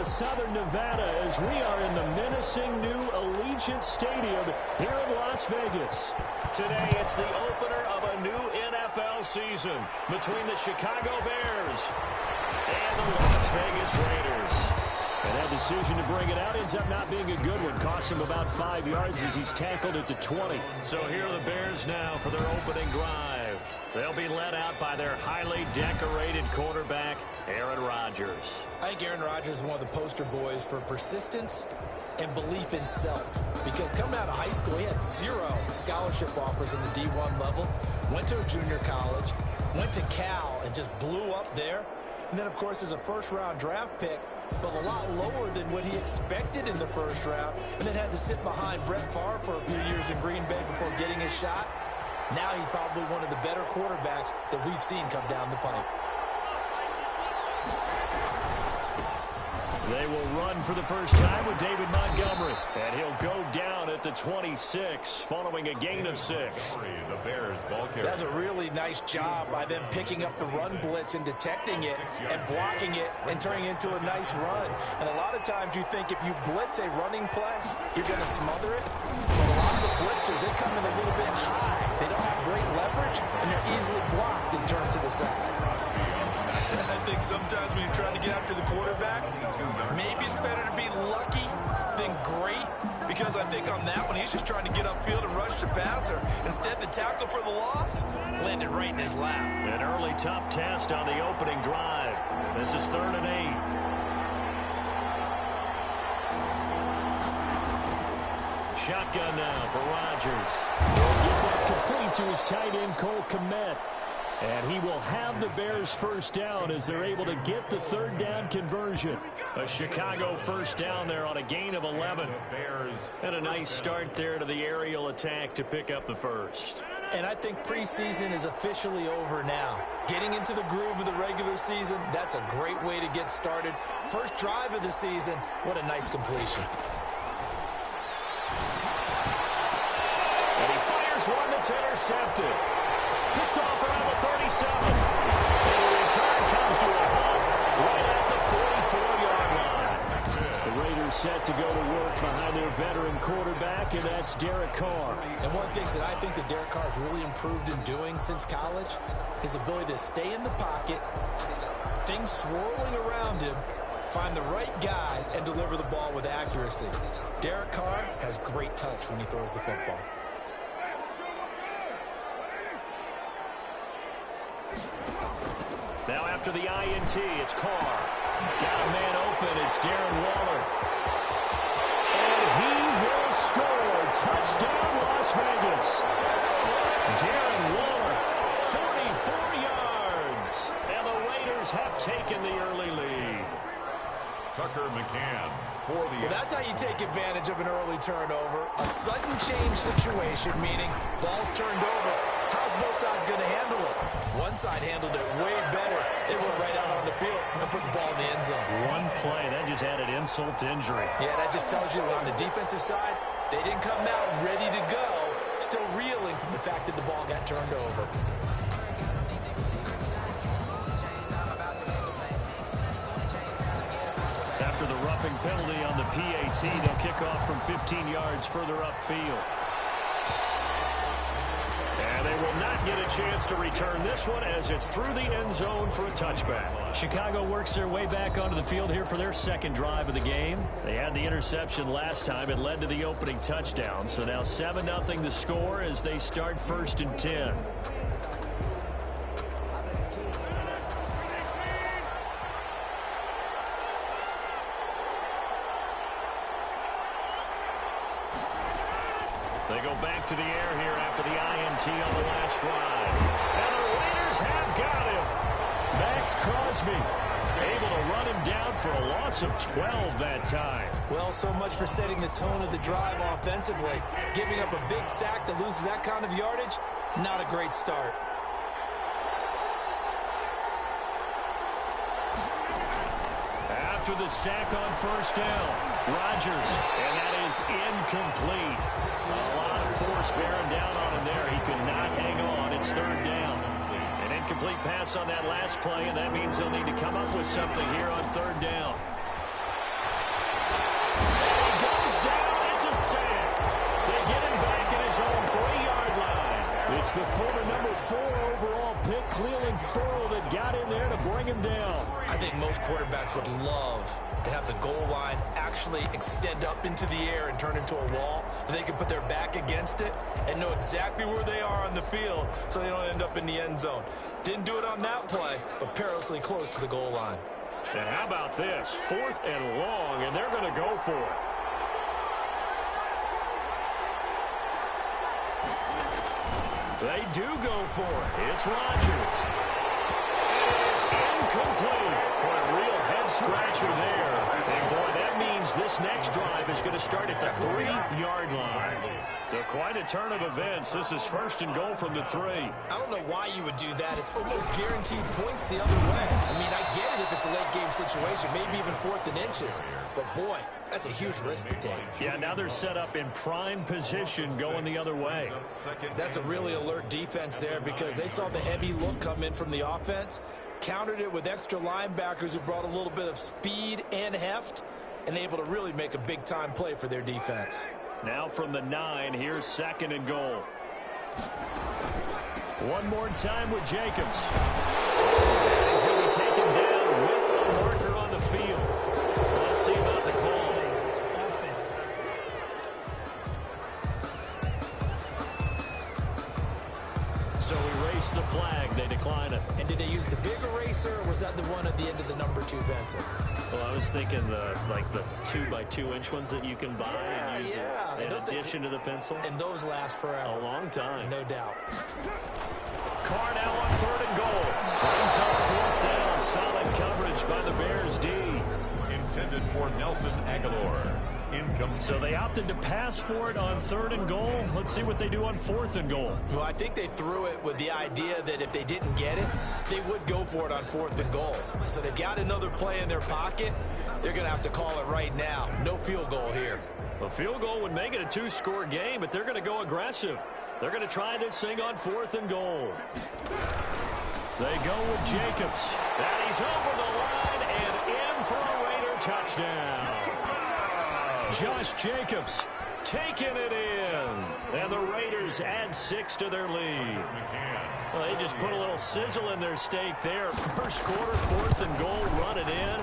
Southern Nevada as we are in the menacing new Allegiant Stadium here in Las Vegas. Today, it's the opener of a new NFL season between the Chicago Bears and the Las Vegas Raiders. And that decision to bring it out ends up not being a good one. Cost him about 5 yards as he's tackled at the 20. So here are the Bears now for their opening drive. They'll be led out by their highly decorated quarterback, Aaron Rodgers. I think Aaron Rodgers is one of the poster boys for persistence and belief in self. Because coming out of high school, he had 0 scholarship offers in the D1 level. Went to a junior college, went to Cal, and just blew up there. And then, of course, as a first-round draft pick, but a lot lower than what he expected in the first round, and then had to sit behind Brett Favre for a few years in Green Bay before getting his shot. Now he's probably one of the better quarterbacks that we've seen come down the pipe. They will run for the first time with David Montgomery. And he'll go down at the 26 following a gain of 6. The Bears ball carrier. That's a really nice job by them picking up the run blitz and detecting it and blocking it and turning it into a nice run. And a lot of times you think if you blitz a running play, you're going to smother it. But a lot of the blitzers, they come in a little bit high. They don't have great leverage, and they're easily blocked and turned to the side. I think sometimes when you're trying to get after the quarterback, maybe it's better to be lucky than great, because I think on that one, he's just trying to get upfield and rush the passer. Instead, the tackle for the loss landed right in his lap. An early tough test on the opening drive. This is 3rd and 8. Shotgun now for Rodgers. He'll get that complete to his tight end, Cole Kmet. And he will have the Bears first down as they're able to get the 3rd down conversion. A Chicago first down there on a gain of 11. And a nice start there to the aerial attack to pick up the first. And I think preseason is officially over now. Getting into the groove of the regular season, that's a great way to get started. First drive of the season, what a nice completion. And he fires one that's intercepted. Picked off around the 37. And the return comes to a halt right at the 44-yard line. The Raiders set to go to work behind their veteran quarterback, and that's Derek Carr. And one of the things that I think that Derek Carr has really improved in doing since college, his ability to stay in the pocket, things swirling around him, find the right guy, and deliver the ball with accuracy. Derek Carr has great touch when he throws the football. Now after the INT, it's Carr. Got a man open. It's Darren Waller. And he will score. Touchdown, Las Vegas. Darren Waller, 44 yards. And the Raiders have taken the early lead. Tucker McCann for the... Well, that's how you take advantage of an early turnover. A sudden change situation, meaning ball's turned over. How's both sides going to handle it? One side handled it way better. They went right out on the field and put the ball in the end zone. One play, that just added insult to injury. Yeah, that just tells you on the defensive side, they didn't come out ready to go, still reeling from the fact that the ball got turned over. After the roughing penalty on the PAT, they'll kick off from 15 yards further upfield. And they will not get a chance to return this one as it's through the end zone for a touchback. Chicago works their way back onto the field here for their second drive of the game. They had the interception last time. It led to the opening touchdown. So now 7-0 the score as they start 1st and 10. They go back to the air here after the INT on the last drive. And the Raiders have got him. Max Crosby able to run him down for a loss of 12 that time. Well, so much for setting the tone of the drive offensively. Giving up a big sack that loses that kind of yardage, not a great start. After the sack on first down, Rodgers, and that is incomplete. A lot of force bearing down on him there. He could not hang on. It's 3rd down. An incomplete pass on that last play, and that means they'll need to come up with something here on 3rd down. the former number 4 overall pick, Cleveland Ferrell, that got in there to bring him down. I think most quarterbacks would love to have the goal line actually extend up into the air and turn into a wall. They can put their back against it and know exactly where they are on the field so they don't end up in the end zone. Didn't do it on that play, but perilously close to the goal line. And how about this? 4th and long, and they're going to go for it. They do go for it. It's Rodgers. It is incomplete. Boy, a real head-scratcher there. And, boy, that means this next drive is going to start at the 3-yard line. So quite a turn of events. This is 1st and goal from the 3. I don't know why you would do that. It's almost guaranteed points the other way. I mean, I get it if it's a late-game situation, maybe even 4th and inches. But, boy, that's a huge risk to take. Yeah, now they're set up in prime position going the other way. That's a really alert defense there because they saw the heavy look come in from the offense, countered it with extra linebackers who brought a little bit of speed and heft, and able to really make a big-time play for their defense. Now from the 9, here's 2nd and goal. One more time with Jacobs. He's going to be taken down with a marker on the field. So let's see about the call. So erase the flag. They decline it. And did they use the big eraser, or was that the one at the end of the number 2 pencil? Well, I was thinking the 2x2-inch ones that you can buy and use in addition to the pencil. And those last forever. A long time. No doubt. Carr now on 3rd and goal. Brings up 4th down. Solid coverage by the Bears D. Intended for Nelson Aguilar. Incomplete. So they opted to pass for it on 3rd and goal. Let's see what they do on 4th and goal. Well, I think they threw it with the idea that if they didn't get it, they would go for it on 4th and goal. So they've got another play in their pocket. They're going to have to call it right now. No field goal here. A field goal would make it a 2-score game, but they're going to go aggressive. They're going to try this thing on 4th and goal. They go with Jacobs. And he's over the line and in for a Raider touchdown. Josh Jacobs taking it in. And the Raiders add 6 to their lead. Well, they just put a little sizzle in their steak there. First quarter, 4th and goal, run it in.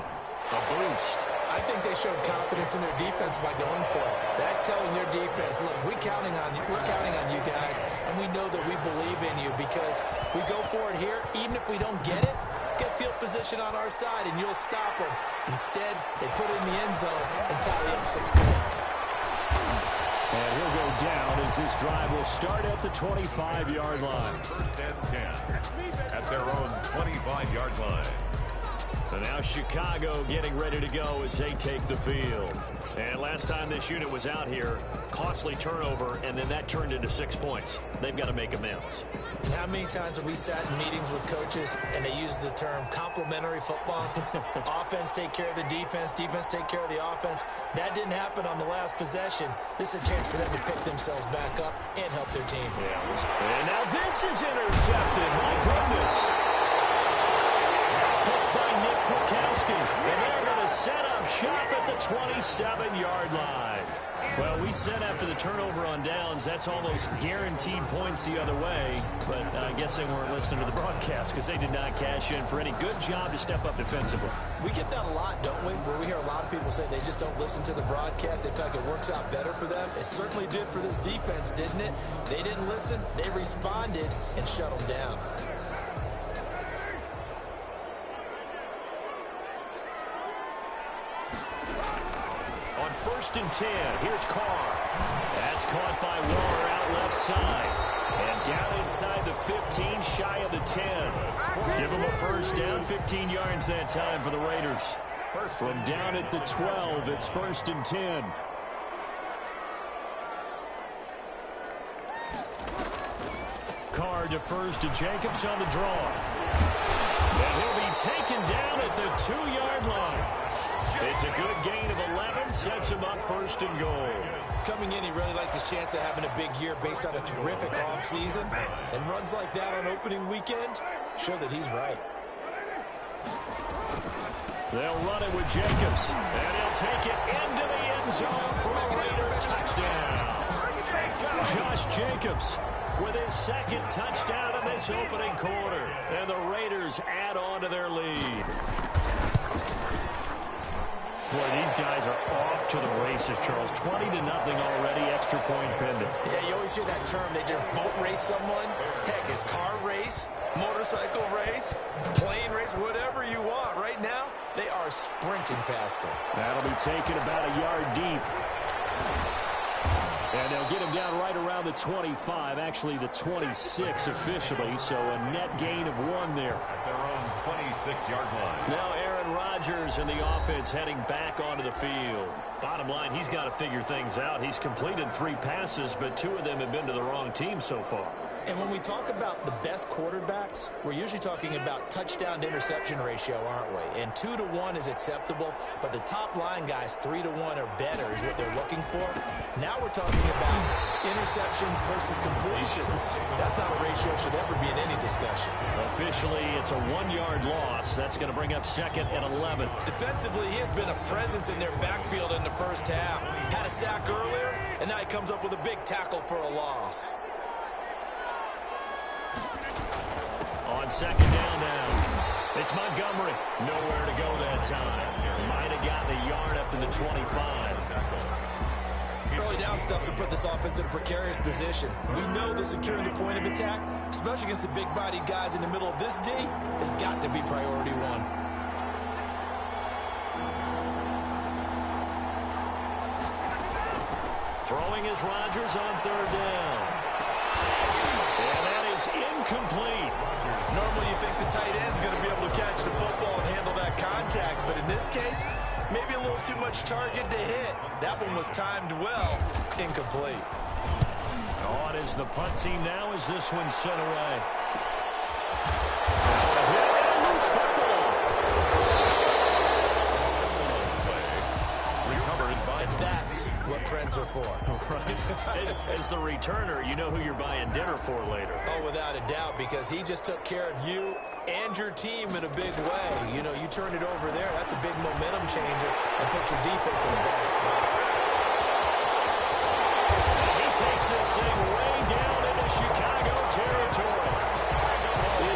A boost. I think they showed confidence in their defense by going for it. That's telling their defense, look, we're counting on you guys, and we know that we believe in you because we go for it here. Even if we don't get it, get field position on our side, and you'll stop them. Instead, they put it in the end zone and tally up 6 points. And he'll go down as this drive will start at the 25-yard line. 1st and 10 at their own 25-yard line. So now Chicago getting ready to go as they take the field. And last time this unit was out here, costly turnover, and then that turned into 6 points. They've got to make amends. And how many times have we sat in meetings with coaches and they use the term complementary football? Offense take care of the defense, defense take care of the offense. That didn't happen on the last possession. This is a chance for them to pick themselves back up and help their team. Yeah, and now this is intercepted. My goodness. Picked by Nick Kwiatkowski. And they're going to set up shop at the 27-yard line. Well, we said after the turnover on downs, that's almost guaranteed points the other way. But I guess they weren't listening to the broadcast because they did not cash in for any good job to step up defensively. We get that a lot, don't we? Where we hear a lot of people say they just don't listen to the broadcast. They feel like it works out better for them. It certainly did for this defense, didn't it? They didn't listen. They responded and shut them down. On 1st and 10, here's Carr. That's caught by Waller out left side. And down inside the 15, shy of the 10. Give them a first down, 15 yards that time for the Raiders. From down at the 12, it's 1st and 10. Carr defers to Jacobs on the draw. And he'll be taken down at the 2-yard line. It's a good gain of 11, sets him up 1st and goal. Coming in, he really liked his chance of having a big year based on a terrific offseason. And runs like that on opening weekend show that he's right. They'll run it with Jacobs. And he'll take it into the end zone for a Raider touchdown. Josh Jacobs with his second touchdown in this opening quarter. And the Raiders add on to their lead. Boy, these guys are off to the races, Charles. 20-0 already, extra point pending. Yeah, you always hear that term. They just boat race someone. Heck, it's car race, motorcycle race, plane race, whatever you want. Right now, they are sprinting past them. That'll be taken about a yard deep. And they'll get him down right around the 25, actually the 26 officially, so a net gain of 1 there. At their own 26-yard line. Now Aaron Rodgers and the offense heading back onto the field. Bottom line, he's got to figure things out. He's completed 3 passes, but 2 of them have been to the wrong team so far. And when we talk about the best quarterbacks, we're usually talking about touchdown to interception ratio, aren't we? And 2 to 1 is acceptable, but the top line guys, 3 to 1 or better is what they're looking for. Now we're talking about interceptions versus completions. That's not a ratio should ever be in any discussion. Officially, it's a 1-yard loss. That's going to bring up second and 11. Defensively, he has been a presence in their backfield in the first half. Had a sack earlier, and now he comes up with a big tackle for a loss. On second down now, it's Montgomery. Nowhere to go that time. Might have gotten a yard up to the 25. Early down stuff to put this offense in a precarious position. We know that securing the point of attack, especially against the big-bodied guys in the middle of this D, has got to be priority 1. Throwing is Rodgers on third down. And that is incomplete. Normally you think the tight end's going to be able to catch the football and handle that contact, but in this case, maybe a little too much target to hit. That one was timed well. Incomplete. On is the punt team now as this one's sent away. Loose football. Recovered by And that's what friends are for. Right. As the returner, you know who you're buying dinner for later. Oh, without a doubt, because he just took care of you and your team in a big way. You know, you turn it over there, that's a big momentum changer and put your defense in a bad spot. He takes this thing way down into Chicago territory.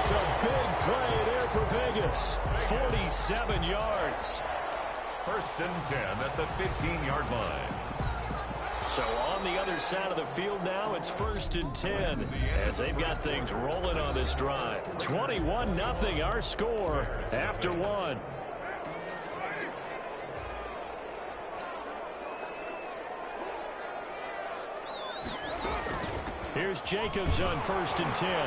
It's a big play there for Vegas. 47 yards. first and 10 at the 15-yard line. So on the other side of the field now, it's first and 10 as they've got things rolling on this drive. 21-0 our score after 1. Here's Jacobs on first and 10. And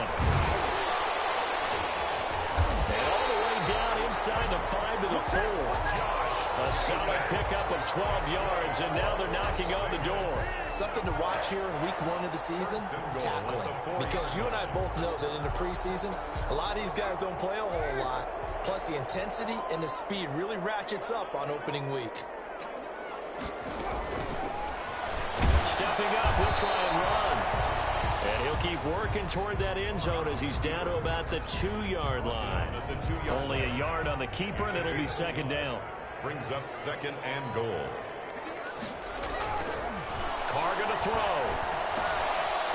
all the way down inside the 5 to the 4. A solid pickup of 12 yards, and now they're knocking on the door. Something to watch here in week 1 of the season, tackling. Because you and I both know that in the preseason, a lot of these guys don't play a whole lot. Plus, the intensity and the speed really ratchets up on opening week. Stepping up, he'll try and run. And he'll keep working toward that end zone as he's down to about the 2-yard line. Only a yard on the keeper, and it'll be second down. Brings up second and goal. Carr going to throw.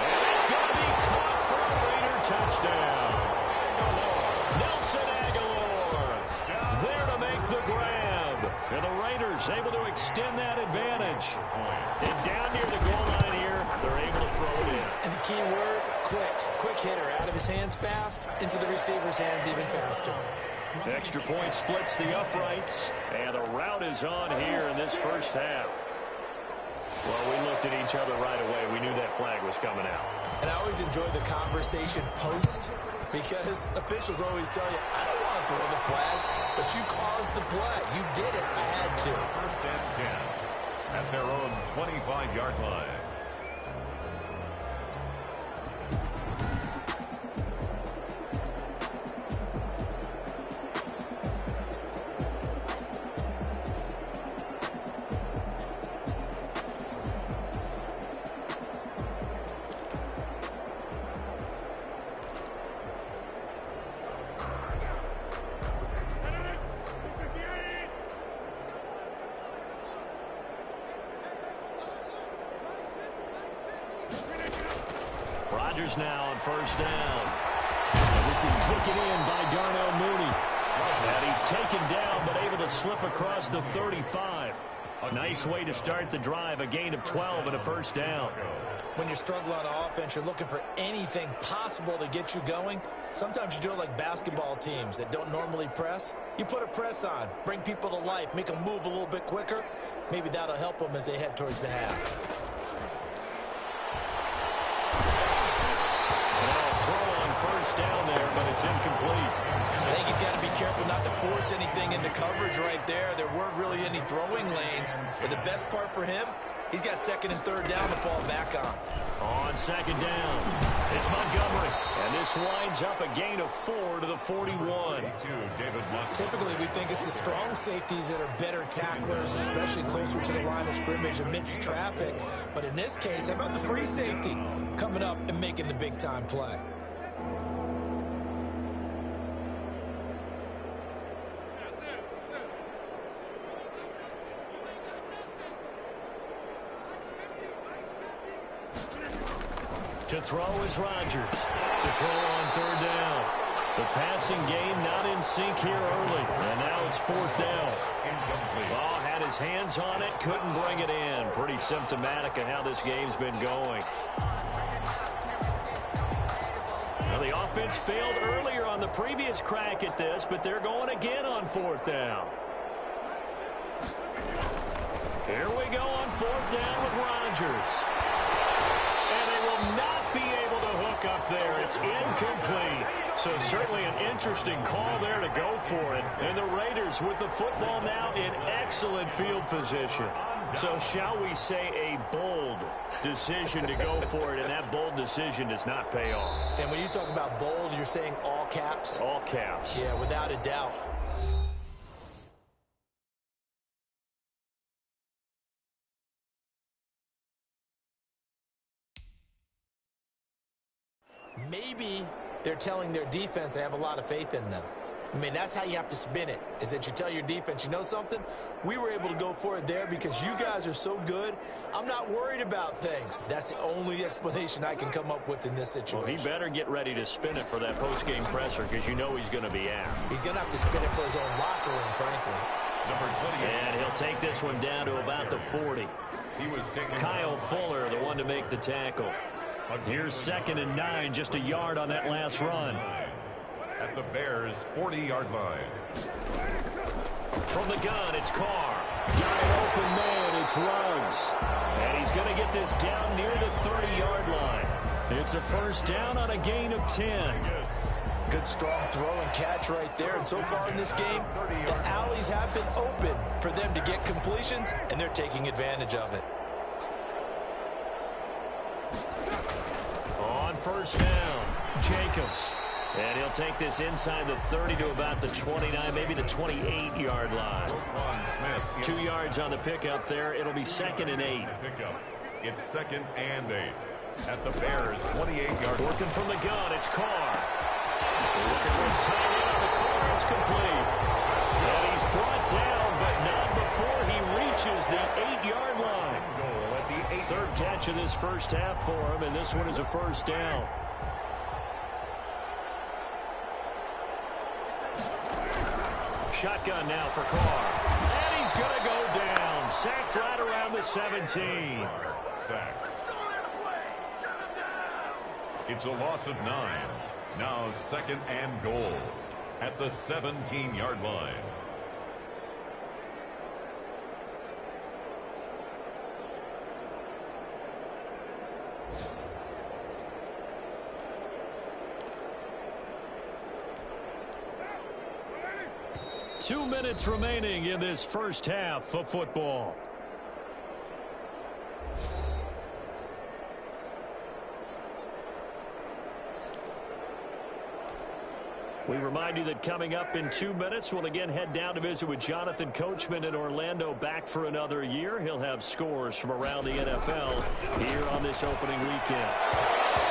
And it's going to be caught for a Raider touchdown. Nelson Aguilar there to make the grab. And the Raiders able to extend that advantage. And down near the goal line here, they're able to throw it in. And the key word, quick. Quick hitter. Out of his hands fast, into the receiver's hands even faster. Extra point splits the uprights, and the route is on here in this first half. Well, we looked at each other right away. We knew that flag was coming out. And I always enjoy the conversation post, because officials always tell you, I don't want to throw the flag, but you caused the play. You did it. I had to. First and 10 at their own 25-yard line. Rodgers now on first down. And this is taken in by Darnell Mooney. And he's taken down but able to slip across the 35. A nice way to start the drive, a gain of 12 and a first down. When you're struggling on offense, you're looking for anything possible to get you going. Sometimes you do it like basketball teams that don't normally press. You put a press on, bring people to life, make them move a little bit quicker. Maybe that'll help them as they head towards the half. Throw on first down there, but it's incomplete. I think he's got to be careful not to force anything into coverage right there. There weren't really any throwing lanes. But the best part for him, he's got second and third down to fall back on. On second down, it's Montgomery. And this winds up a gain of 4 to the 41. Typically, we think it's the strong safeties that are better tacklers, especially closer to the line of scrimmage amidst traffic. But in this case, how about the free safety coming up and making the big-time play? To throw is Rodgers. To throw on third down. The passing game not in sync here early. And now it's fourth down. Ball had his hands on it, couldn't bring it in. Pretty symptomatic of how this game's been going. Well, the offense failed earlier on the previous crack at this, but they're going again on fourth down. Here we go on fourth down with Rodgers. Not be able to hook up there. It's incomplete. So certainly an interesting call there to go for it. And the Raiders with the football now in excellent field position. So shall we say a bold decision to go for it, and that bold decision does not pay off. And when you talk about bold, you're saying all caps? All caps. Yeah, without a doubt. Maybe they're telling their defense they have a lot of faith in them. I mean, that's how you have to spin it, is that you tell your defense, you know something? We were able to go for it there because you guys are so good. I'm not worried about things. That's the only explanation I can come up with in this situation. Well, he better get ready to spin it for that post-game presser because you know he's going to be out. He's going to have to spin it for his own locker room, frankly. Number 28. And he'll take this one down to about the 40. Kyle Fuller, the one to make the tackle. Here's second and 9, just a yard on that last run. At the Bears' 40-yard line. From the gun, it's Carr. Got an open man, it's Ruggs. And he's going to get this down near the 30-yard line. It's a first down on a gain of 10. Good strong throw and catch right there. And so far in this game, the alleys have been open for them to get completions, and they're taking advantage of it. First down, Jacobs. And he'll take this inside the 30 to about the 29, maybe the 28-yard line. 2 yards on the pickup there. It'll be second and 8. It's second and 8. At the Bears' 28-yard line. Working from the gun, it's Carr. Looking for his tight end on the Carr. It's complete. And he's brought down, but not before he reaches the 8-yard line. Third catch of this first half for him, and this one is a first down. Shotgun now for Carr. And he's going to go down. Sacked right around the 17. Sacked. It's a loss of 9. Now second and goal at the 17-yard line. Two minutes remaining in this first half of football. We remind you that coming up in 2 minutes, we'll again head down to visit with Jonathan Coachman in Orlando, back for another year. He'll have scores from around the NFL here on this opening weekend.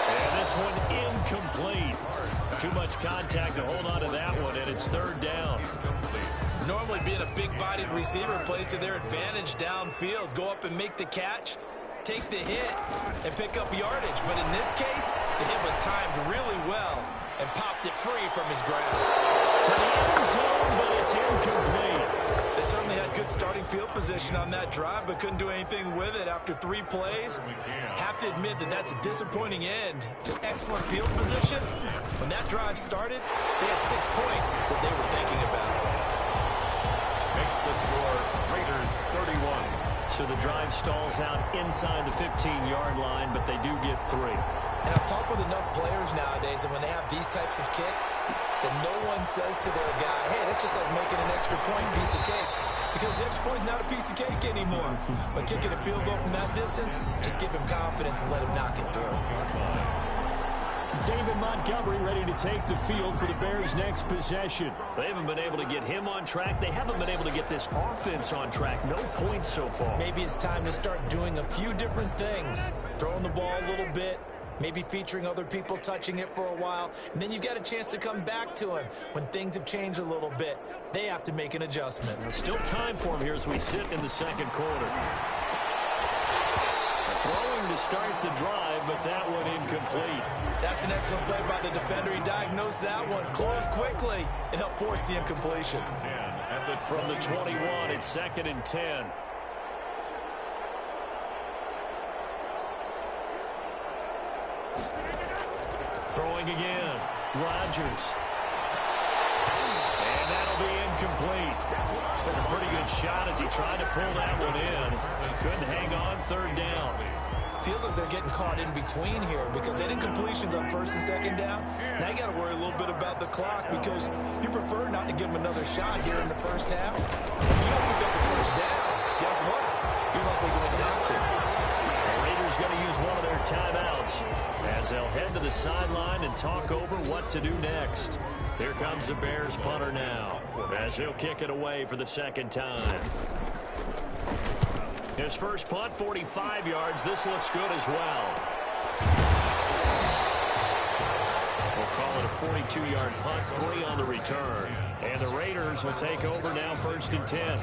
And this one incomplete. Too much contact to hold on to that one, and it's third down. Normally being a big-bodied receiver plays to their advantage downfield. Go up and make the catch. take the hit and pick up yardage. But in this case, the hit was timed really well and popped it free from his grasp. To the end zone, but it's incomplete. They certainly had good starting field position on that drive, but couldn't do anything with it after 3 plays. Have to admit that that's a disappointing end to excellent field position. When that drive started, they had 6 points that they were thinking about. Makes the score Raiders 31. So the drive stalls out inside the 15-yard line, but they do get 3. And I've talked with enough players nowadays, and when they have these types of kicks, that no one says to their guy, hey, that's just like making an extra point piece of cake. Because the extra point is not a piece of cake anymore. But kicking a field goal from that distance, just give him confidence and let him knock it through. David Montgomery ready to take the field for the Bears' next possession. They haven't been able to get him on track. They haven't been able to get this offense on track. No points so far. Maybe it's time to start doing a few different things. Throwing the ball a little bit. Maybe featuring other people touching it for a while. And then you've got a chance to come back to him when things have changed a little bit. They have to make an adjustment. There's still time for him here as we sit in the second quarter. Throwing to start the drive, but that one incomplete. That's an excellent play by the defender. He diagnosed that one, closed quickly, and helped force the incompletion. From the 21, it's 2nd and 10. Throwing again. Rodgers. And that'll be incomplete. Took a pretty good shot as he tried to pull that one in. Couldn't hang on, 3rd down. Feels like they're getting caught in between here because they had incompletions on 1st and 2nd down. Now you got to worry a little bit about the clock because you prefer not to give them another shot here in the first half. If you don't pick up the 1st down, guess what? You're likely going to have to. The Raiders going to use one of their timeouts as they'll head to the sideline and talk over what to do next. Here comes the Bears punter now as he'll kick it away for the 2nd time. His first punt, 45 yards. This looks good as well. We'll call it a 42-yard punt, 3 on the return. And the Raiders will take over now, 1st and 10.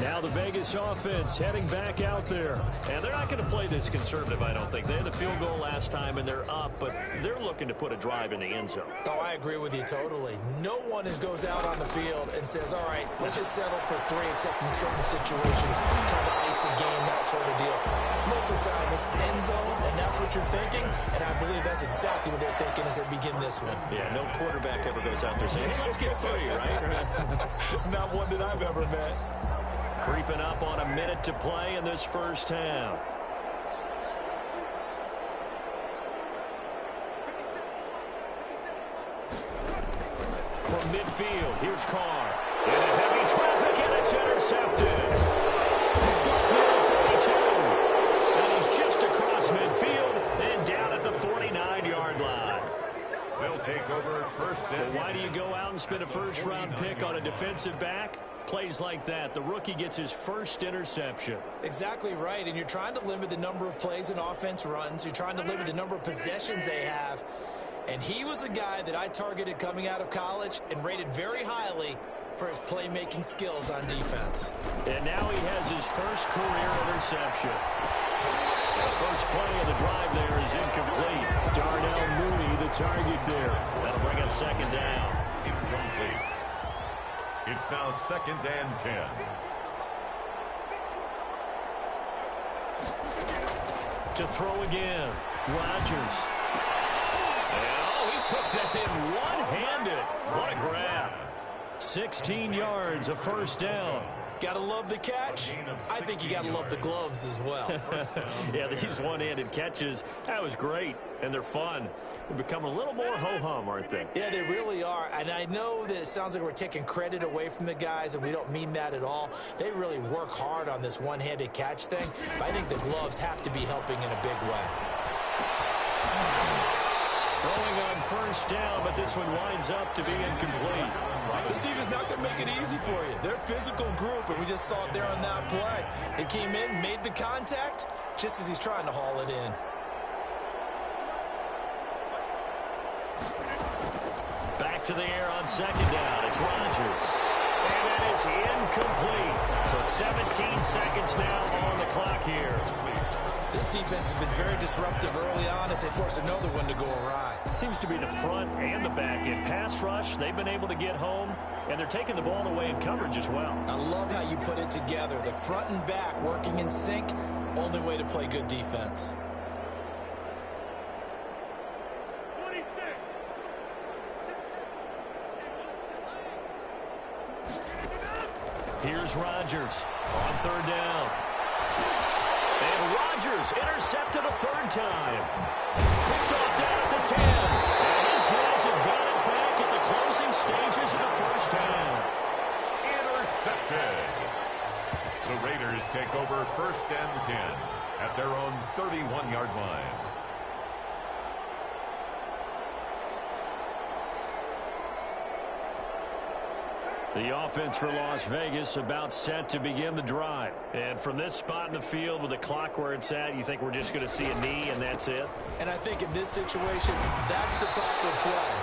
Now the Vegas offense heading back out there. And they're not going to play this conservative, I don't think. They had the field goal last time, and they're up, but they're looking to put a drive in the end zone. Oh, I agree with you totally. No one goes out on the field and says, all right, let's just settle for 3, except in certain situations, trying to ice a game, that sort of deal. Most of the time, it's end zone, and that's what you're thinking, and I believe that's exactly what they're thinking as they begin this one. Yeah, no quarterback ever goes out there saying, hey, let's get 3, right? Not one that I've ever met. Creeping up on a minute to play in this first half. From midfield, here's Carr. Into heavy traffic, and it's intercepted. Picked up near 42. And he's just across midfield and down at the 49-yard line. They'll take over 1st and 10. Why do you go out and spend a first-round pick on a defensive back? Plays like that, the rookie gets his first interception. Exactly right, and you're trying to limit the number of plays an offense runs. You're trying to limit the number of possessions they have. And he was a guy that I targeted coming out of college and rated very highly for his playmaking skills on defense. And now he has his first career interception. The first play of the drive there is incomplete. Darnell Mooney, the target there. That'll bring up 2nd down. Incomplete. It's now 2nd and 10. To throw again, Rodgers. Oh, he took that in one-handed. What a grab. 16 yards, a 1st down. Gotta love the catch. I think you gotta love the gloves as well. Yeah, these one-handed catches, that was great, and they're fun. They've become a little more ho-hum, aren't they? Yeah, they really are. And I know that it sounds like we're taking credit away from the guys, and we don't mean that at all. They really work hard on this one-handed catch thing. But I think the gloves have to be helping in a big way. Throwing on 1st down, but this one winds up to be incomplete. This team is not going to make it easy for you. They're a physical group, and we just saw it there on that play. They came in, made the contact, just as he's trying to haul it in. Back to the air on 2nd down. It's Rodgers. And that is incomplete. So 17 seconds now on the clock here. This defense has been very disruptive early on as they force another one to go awry. It seems to be the front and the back. In pass rush, they've been able to get home, and they're taking the ball away in coverage as well. I love how you put it together. The front and back working in sync, only way to play good defense. Here's Rodgers on third down. And Rodgers intercepted a third time. Picked off down at the 10. And his guys have got it back at the closing stages of the first half. Intercepted. The Raiders take over 1st and 10 at their own 31-yard line. The offense for Las Vegas about set to begin the drive. And from this spot in the field with the clock where it's at, you think we're just going to see a knee and that's it? And I think in this situation, that's the proper play.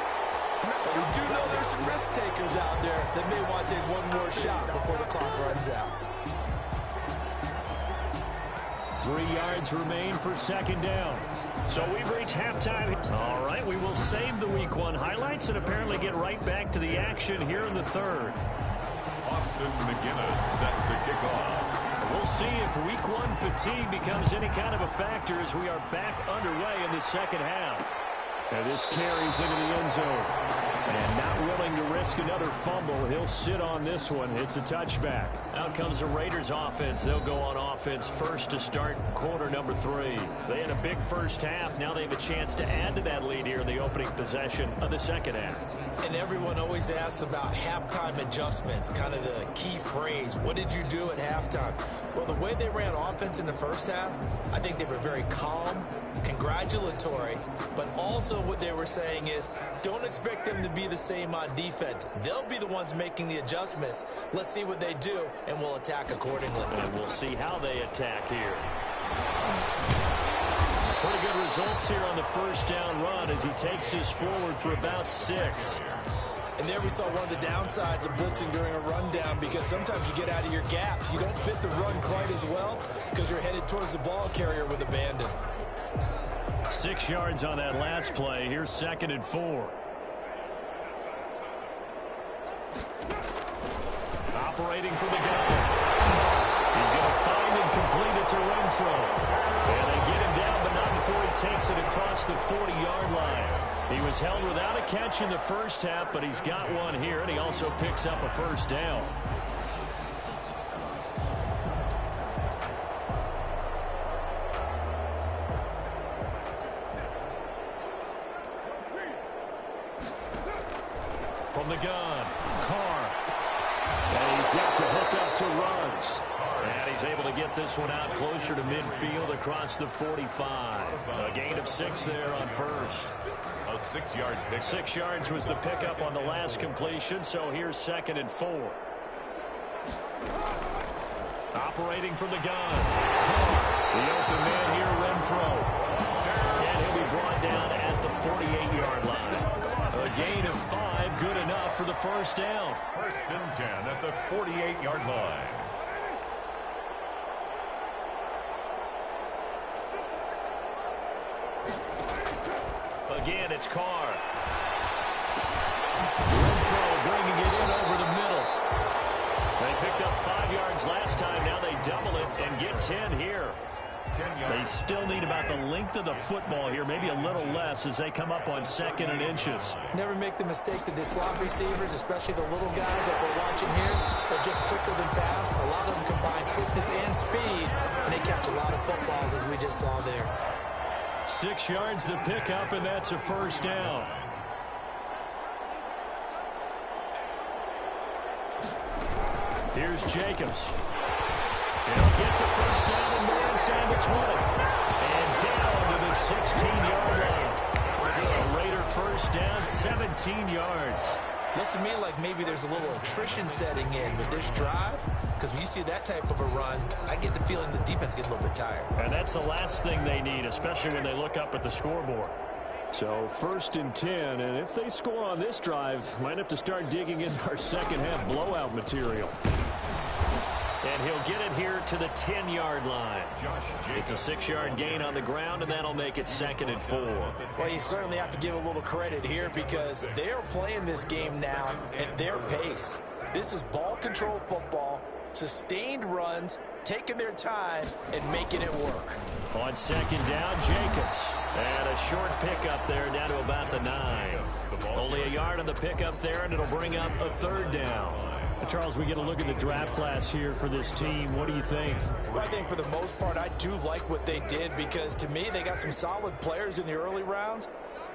But we do know there's some risk takers out there that may want to take one more shot before the clock runs out. 3 yards remain for second down. So we've reached halftime. All right, we will save the Week 1 highlights and apparently get right back to the action here in the third. Austin McGinnis set to kick off. We'll see if Week 1 fatigue becomes any kind of a factor as we are back underway in the second half. And this carries into the end zone. And not willing to risk another fumble. He'll sit on this one. It's a touchback. Out comes the Raiders offense. They'll go on offense first to start quarter number 3. They had a big first half. Now they have a chance to add to that lead here in the opening possession of the second half. And everyone always asks about halftime adjustments, kind of the key phrase. What did you do at halftime? Well, the way they ran offense in the first half, I think they were very calm, congratulatory, but also what they were saying is don't expect them to be the same on defense. They'll be the ones making the adjustments. Let's see what they do, and we'll attack accordingly. And we'll see how they attack here. Pretty good results here on the first down run as he takes this forward for about 6. And there we saw one of the downsides of blitzing during a rundown because sometimes you get out of your gaps. You don't fit the run quite as well because you're headed towards the ball carrier with abandon. 6 yards on that last play. Here's 2nd and 4. Operating from the gun. He's going to find and complete it to Renfro. And they get him down, but not before he takes it across the 40-yard line. He was held without a catch in the first half, but he's got one here, and he also picks up a first down. From the gun, Carr. And he's got the hook up to Ruggs. And he's able to get this one out closer to midfield across the 45. A gain of 6 there on first. A 6-yard pick. 6 yards was the pickup on the last completion, so here's 2nd and 4. Operating from the gun. The open man here, Renfro. And he'll be brought down at the 48-yard line. A gain of 5, good enough for the first down. 1st and 10 at the 48-yard line. Again, it's Carr. Renfro bringing it in over the middle. They picked up 5 yards last time. Now they double it and get 10 here. 10 yards. They still need about the length of the football here, maybe a little less as they come up on 2nd and inches. Never make the mistake that the slot receivers, especially the little guys that we're watching here, are just quicker than fast. A lot of them combine quickness and speed, and they catch a lot of footballs as we just saw there. 6 yards the pickup, and that's a first down. Here's Jacobs. He'll get the first down and more inside the 20. And down to the 16-yard line. A Raider first down, 17 yards. Looks to me like maybe there's a little attrition setting in with this drive, because when you see that type of a run, I get the feeling the defense gets a little bit tired. And that's the last thing they need, especially when they look up at the scoreboard. So 1st and 10, and if they score on this drive, might have to start digging into our second half blowout material. And he'll get it here to the 10-yard line. It's a 6-yard gain on the ground, and that'll make it 2nd and 4. Well, you certainly have to give a little credit here because they're playing this game now at their pace. This is ball control football, sustained runs, taking their time, and making it work. On 2nd down, Jacobs. And a short pickup there down to about the 9. Only a yard on the pickup there, and it'll bring up a 3rd down. Charles, we get a look at the draft class here for this team. What do you think? Well, I think for the most part, I do like what they did because, to me, they got some solid players in the early rounds.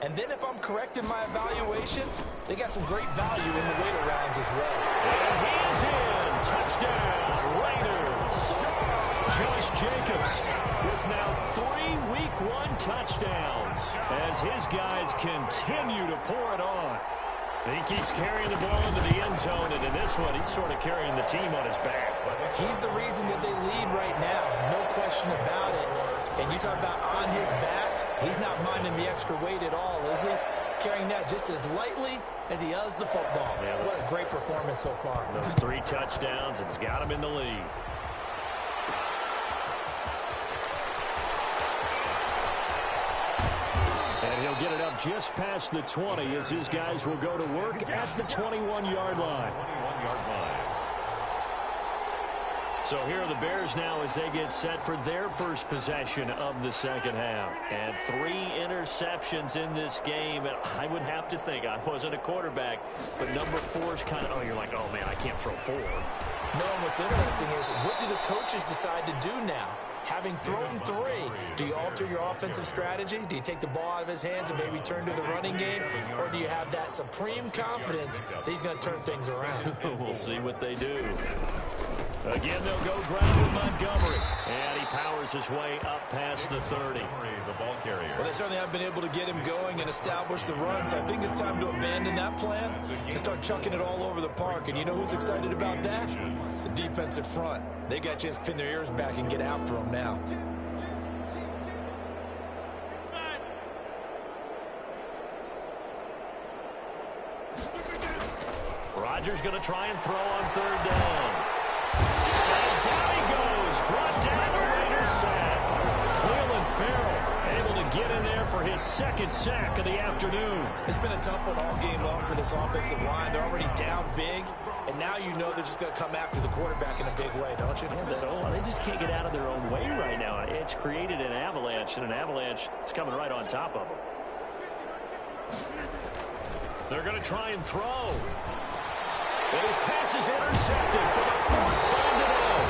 And then if I'm correct in my evaluation, they got some great value in the later rounds as well. And he's in. Touchdown, Raiders. Josh Jacobs with now 3 Week 1 touchdowns as his guys continue to pour it on. He keeps carrying the ball into the end zone, and in this one, he's sort of carrying the team on his back. He's the reason that they lead right now, no question about it. And you talk about on his back, he's not minding the extra weight at all, is he? Carrying that just as lightly as he does the football. Yeah, what a great performance so far. Those 3 touchdowns, it's got him in the lead. And he'll get it up just past the 20 as his guys will go to work at the 21-yard line. So here are the Bears now as they get set for their first possession of the second half. And 3 interceptions in this game. And I would have to think, I wasn't a quarterback, but number 4 is kind of, oh, you're like, oh, man, I can't throw 4. No, and what's interesting is, what do the coaches decide to do now? Having thrown 3, do you alter your offensive strategy? Do you take the ball out of his hands and maybe turn to the running game? Or do you have that supreme confidence that he's going to turn things around? We'll see what they do. Again, they'll go ground with Montgomery. And he powers his way up past the 30. The ball carrier. Well, they certainly have been able to get him going and establish the run, so I think it's time to abandon that plan and start chucking it all over the park. And you know who's excited about that? The defensive front. They got a chance to pin their ears back and get after him now. Rodgers going to try and throw on 3rd down. And down he goes. Brought down the Raiders sack. Cleveland Farrell able to get in there for his 2nd sack of the afternoon. It's been a tough one all game long for this offensive line. They're already down big, and now you know they're just going to come after the quarterback in a big way, don't you? Yeah, they just can't get out of their own way right now. It's created an avalanche, and an avalanche is coming right on top of them. They're going to try and throw. And his pass is intercepted for the 4th time today.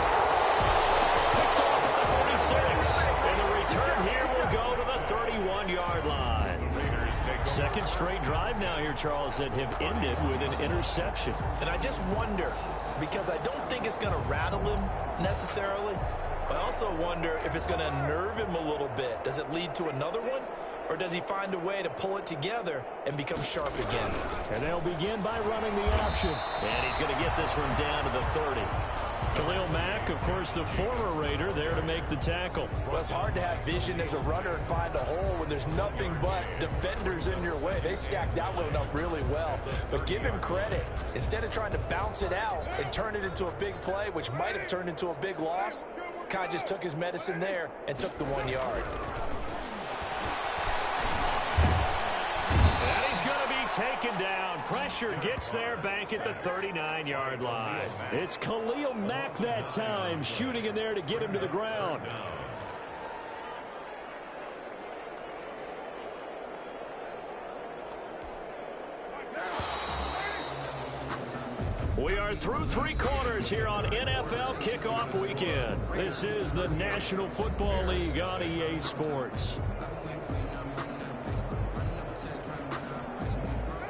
Picked off at the 46. And the return here will go to the 31-yard line. 2nd straight drive now here, Charles, that have ended with an interception. And I just wonder, because I don't think it's going to rattle him necessarily, but I also wonder if it's going to unnerve him a little bit. Does it lead to another one? Or does he find a way to pull it together and become sharp again? And they'll begin by running the option. And he's going to get this one down to the 30. Khalil Mack, of course, the former Raider, there to make the tackle. Well, it's hard to have vision as a runner and find a hole when there's nothing but defenders in your way. They stacked that one up really well. But give him credit. Instead of trying to bounce it out and turn it into a big play, which might have turned into a big loss, Kai just took his medicine there and took the 1 yard. Taken down. Pressure gets there back at the 39-yard line. It's Khalil Mack that time, shooting in there to get him to the ground. We are through 3 quarters here on NFL Kickoff Weekend. This is the National Football League on EA Sports.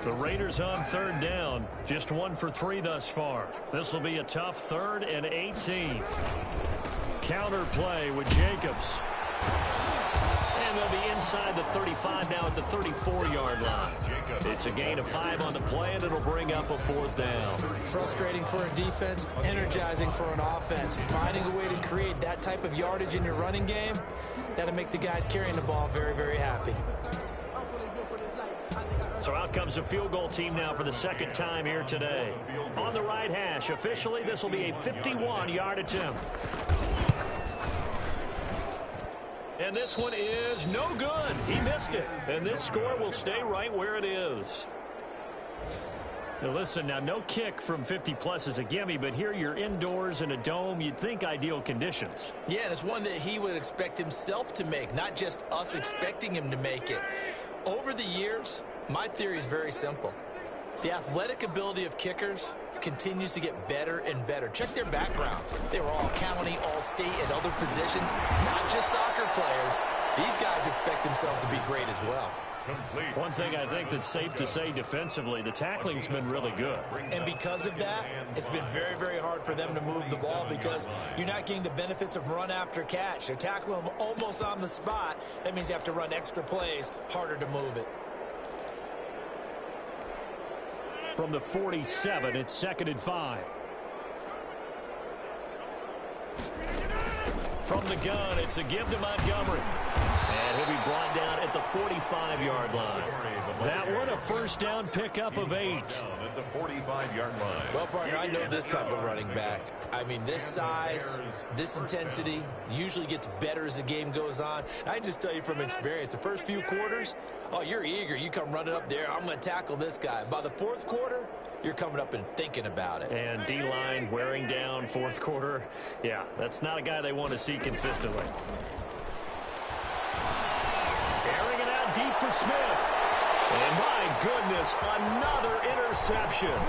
The Raiders on 3rd down, just 1 for 3 thus far. This will be a tough 3rd and 18. Counter play with Jacobs. And they'll be inside the 35 now at the 34-yard line. It's a gain of 5 on the play, and it'll bring up a 4th down. Frustrating for a defense, energizing for an offense. Finding a way to create that type of yardage in your running game, that'll make the guys carrying the ball very, very happy. So out comes a field goal team now for the second time here today. On the right hash, officially, this will be a 51-yard attempt. And this one is no good. He missed it. And this score will stay right where it is. Now listen, now no kick from 50-plus is a gimme, but here you're indoors in a dome. You'd think ideal conditions. Yeah, and it's one that he would expect himself to make, not just us expecting him to make it. Over the years, my theory is very simple. The athletic ability of kickers continues to get better and better. Check their backgrounds. They were all county, all state, and other positions, not just soccer players. These guys expect themselves to be great as well. One thing I think that's safe to say defensively, the tackling's been really good. And because of that, it's been very, very hard for them to move the ball because you're not getting the benefits of run after catch. They're tackling them almost on the spot. That means you have to run extra plays, harder to move it. From the 47, it's 2nd and 5. From the gun, it's a give to Montgomery. And he'll be brought down at the 45-yard line. That one, a first down pickup of 8. At the 45-yard line. Well, partner, I know this type of running back. I mean, this size, this intensity usually gets better as the game goes on. I can just tell you from experience, the first few quarters, oh, you're eager. You come running up there, I'm going to tackle this guy. By the fourth quarter, you're coming up and thinking about it. And D-line wearing down fourth quarter. Yeah, that's not a guy they want to see consistently. Airing it out deep for Smith. And my goodness, another interception.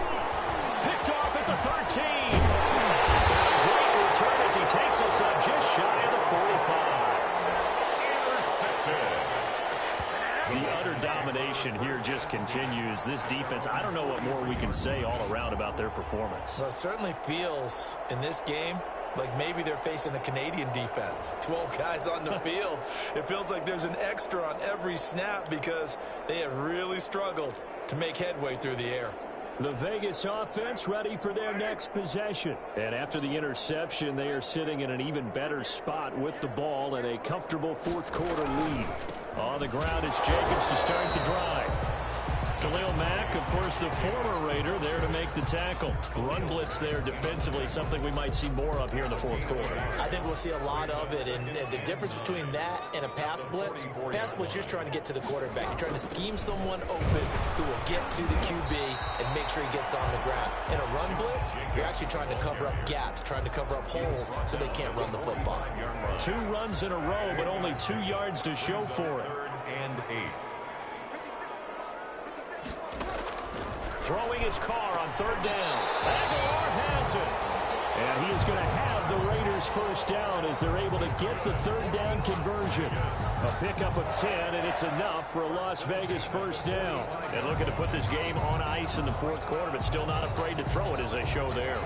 Picked off at the 13. And a great return as he takes us up just shy of the 45. The utter domination here just continues. This defense, I don't know what more we can say all around about their performance. Well, it certainly feels in this game like maybe they're facing a Canadian defense. 12 guys on the field. It feels like there's an extra on every snap because they have really struggled to make headway through the air. The Vegas offense ready for their next possession. And after the interception, they are sitting in an even better spot with the ball and a comfortable fourth quarter lead. On the ground, it's Jacobs to start the drive. Khalil Mack, of course, the former Raider, there to make the tackle. Run blitz there defensively, something we might see more of here in the fourth quarter. I think we'll see a lot of it, and the difference between that and a pass blitz, you're trying to get to the quarterback. You're trying to scheme someone open who will get to the QB and make sure he gets on the ground. In a run blitz, you're actually trying to cover up gaps, trying to cover up holes so they can't run the football. 2 runs in a row, but only 2 yards to show for it. 3rd and 8. Throwing his car on 3rd down. Aguilar has it. And he is going to have the Raiders first down as they're able to get the 3rd down conversion. A pickup of 10, and it's enough for a Las Vegas first down. And looking to put this game on ice in the fourth quarter, but still not afraid to throw it as they show there.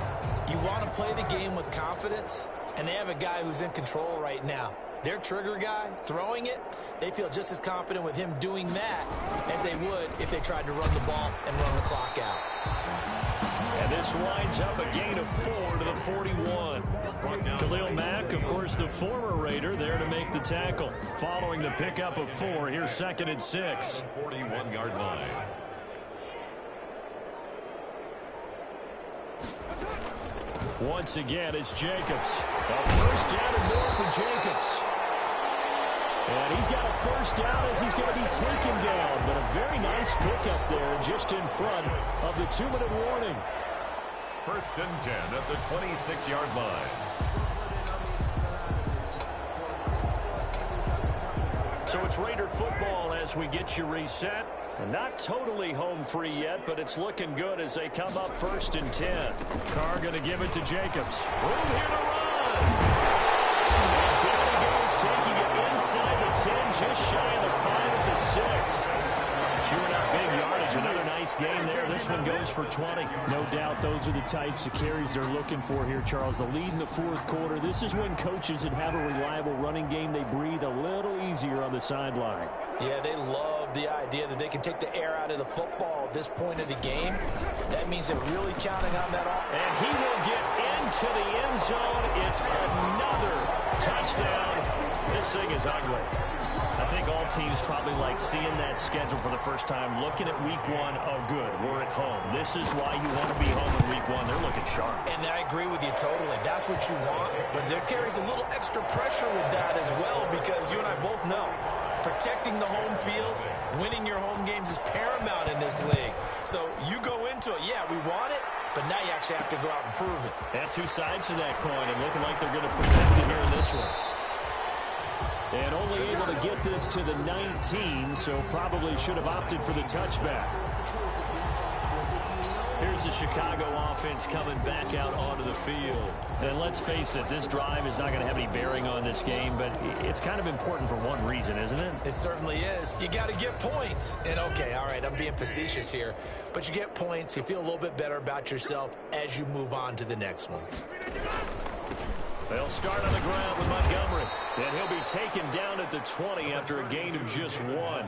You want to play the game with confidence, and they have a guy who's in control right now. Their trigger guy, throwing it, they feel just as confident with him doing that as they would if they tried to run the ball and run the clock out. And this winds up a gain of 4 to the 41. Khalil Mack, of course, the former Raider, there to make the tackle. Following the pickup of 4, here's 2nd and 6. 41-yard line. Once again, it's Jacobs. A first down and more for Jacobs. And he's got a first down as he's going to be taken down. But a very nice pickup there just in front of the 2-minute warning. 1st and 10 at the 26-yard line. So it's Raider football as we get you reset. And not totally home free yet, but it's looking good as they come up 1st and 10. Carr going to give it to Jacobs. Room here to run. And down he goes, taking it inside the 10, just shy of the 5 at the 6. Chewing up big yardage. Another nice gain there. This one goes for 20. No doubt those are the types of carries they're looking for here, Charles. The lead in the fourth quarter. This is when coaches that have a reliable running game, they breathe a little easier on the sideline. Yeah, they love the idea that they can take the air out of the football at this point of the game. That means they're really counting on that offense. And he will get into the end zone. It's another touchdown. This thing is ugly. I think all teams probably like seeing that schedule for the first time, looking at week one. Oh, good, we're at home. This is why you want to be home in week one. They're looking sharp. And I agree with you totally. That's what you want, but there carries a little extra pressure with that as well, because you and I both know protecting the home field, winning your home games is paramount in this league. So you go into it, yeah, we want it, but now you actually have to go out and prove it. And two sides to that coin, and looking like they're going to protect it here in this one. And only able to get this to the 19, so probably should have opted for the touchback. Here's the Chicago offense coming back out onto the field. And let's face it, this drive is not going to have any bearing on this game, but it's kind of important for one reason, isn't it? It certainly is. You got to get points. And okay, all right, I'm being facetious here, but you get points, you feel a little bit better about yourself as you move on to the next one. They'll start on the ground with Montgomery. And he'll be taken down at the 20 after a gain of just one.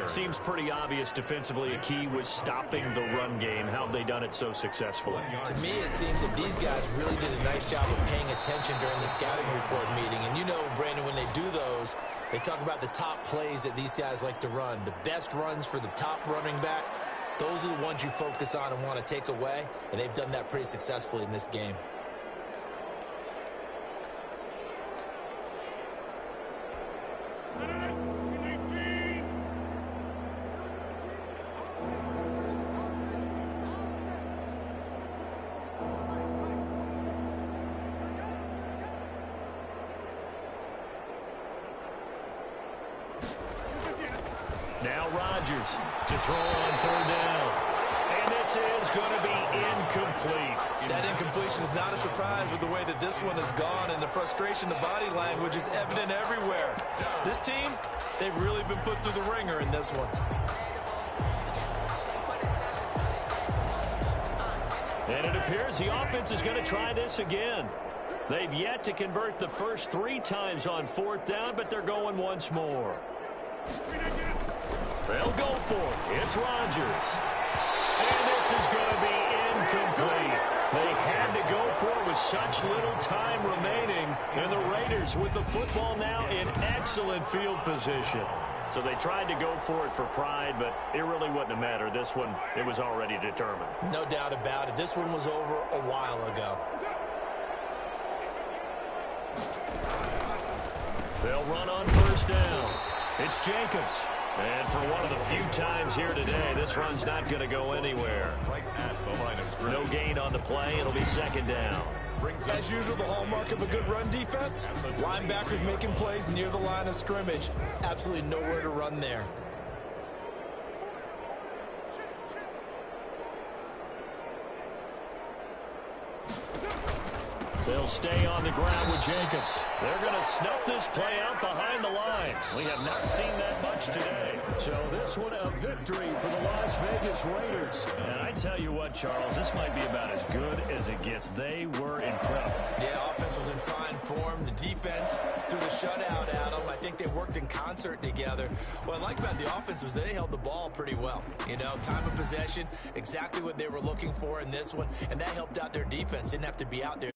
Seems pretty obvious defensively a key was stopping the run game. How have they done it so successfully? To me, it seems that these guys really did a nice job of paying attention during the scouting report meeting. And you know, Brandon, when they do those, they talk about the top plays that these guys like to run. The best runs for the top running back, those are the ones you focus on and want to take away. And they've done that pretty successfully in this game. Now Rodgers to throw on third down. And this is going to be incomplete. That incompletion is not a surprise with the way that this one has gone, and the frustration, the body language is evident everywhere. This team, they've really been put through the ringer in this one. And it appears the offense is going to try this again. They've yet to convert the first 3 times on fourth down, but they're going once more. They'll go for it. It's Rodgers. And this is going to be incomplete. They had to go for it with such little time remaining. And the Raiders with the football now in excellent field position. So they tried to go for it for pride, but it really wouldn't have mattered. This one, it was already determined. No doubt about it. This one was over a while ago. They'll run on first down. It's Jacobs. And for one of the few times here today, this run's not going to go anywhere. No gain on the play. It'll be second down. As usual, the hallmark of a good run defense, linebackers making plays near the line of scrimmage. Absolutely nowhere to run there. They'll stay on the ground with Jacobs. They're going to snuff this play out behind the line. We have not seen that much today. So this one a victory for the Las Vegas Raiders. And I tell you what, Charles, this might be about as good as it gets. They were incredible. Yeah, offense was in fine form. The defense threw the shutout at them. I think they worked in concert together. What I like about the offense was they held the ball pretty well. You know, time of possession, exactly what they were looking for in this one. And that helped out their defense. Didn't have to be out there.